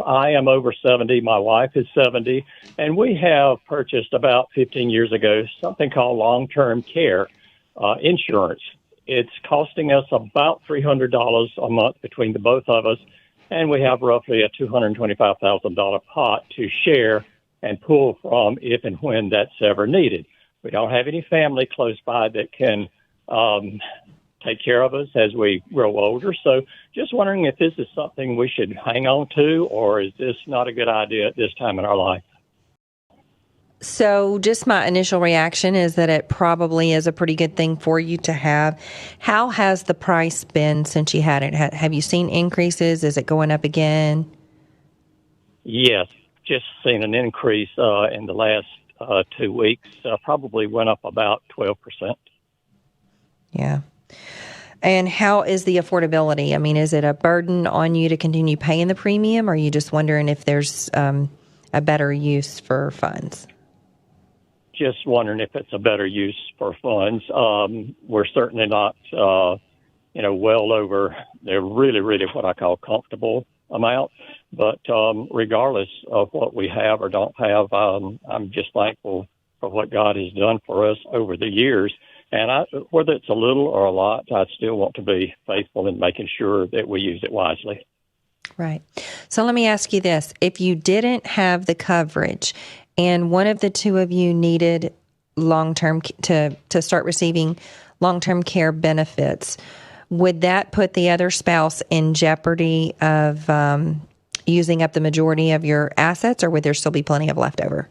I am over 70. My wife is 70. And we have purchased about 15 years ago something called long-term care insurance. It's costing us about $300 a month between the both of us. And we have roughly a $225,000 pot to share and pull from if and when that's ever needed. We don't have any family close by that can take care of us as we grow older. So just wondering if this is something we should hang on to, or is this not a good idea at this time in our life? So just my initial reaction is that it probably is a pretty good thing for you to have. How has the price been since you had it? Have you seen increases? Is it going up again? Yes, just seen an increase in the last 2 weeks. Probably went up about 12%. Yeah. And how is the affordability? I mean, is it a burden on you to continue paying the premium, or are you just wondering if there's a better use for funds? Just wondering if it's a better use for funds. We're certainly not, well over the really, really what I call comfortable amount. But regardless of what we have or don't have, I'm just thankful for what God has done for us over the years. And whether it's a little or a lot, I still want to be faithful in making sure that we use it wisely. Right. So let me ask you this. If you didn't have the coverage and one of the two of you needed long-term to start receiving long-term care benefits, would that put the other spouse in jeopardy of using up the majority of your assets, or would there still be plenty of leftover?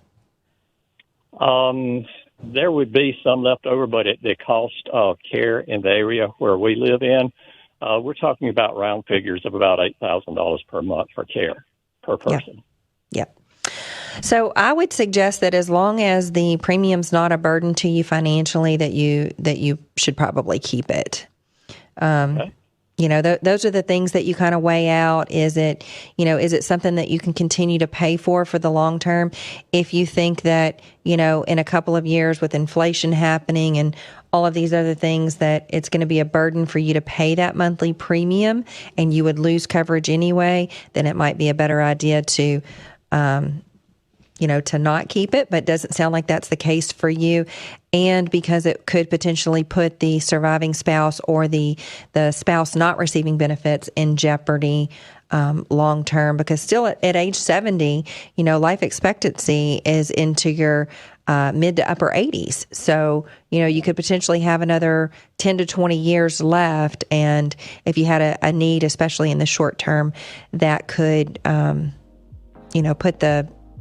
There would be some left over, but at the cost of care in the area where we live in, we're talking about round figures of about $8,000 per month for care per person. Yep. So I would suggest that as long as the premium's not a burden to you financially, that you should probably keep it. Okay. Those are the things that you kind of weigh out. Is it something that you can continue to pay for the long term? If you think that, in a couple of years with inflation happening and all of these other things, that it's going to be a burden for you to pay that monthly premium and you would lose coverage anyway, then it might be a better idea to not keep it, but it doesn't sound like that's the case for you. And because it could potentially put the surviving spouse or the spouse not receiving benefits in jeopardy long term, because still at age 70, life expectancy is into your mid to upper 80s. So, you could potentially have another 10 to 20 years left. And if you had a need, especially in the short term, that could, put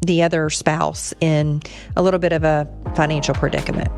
the other spouse in a little bit of a financial predicament.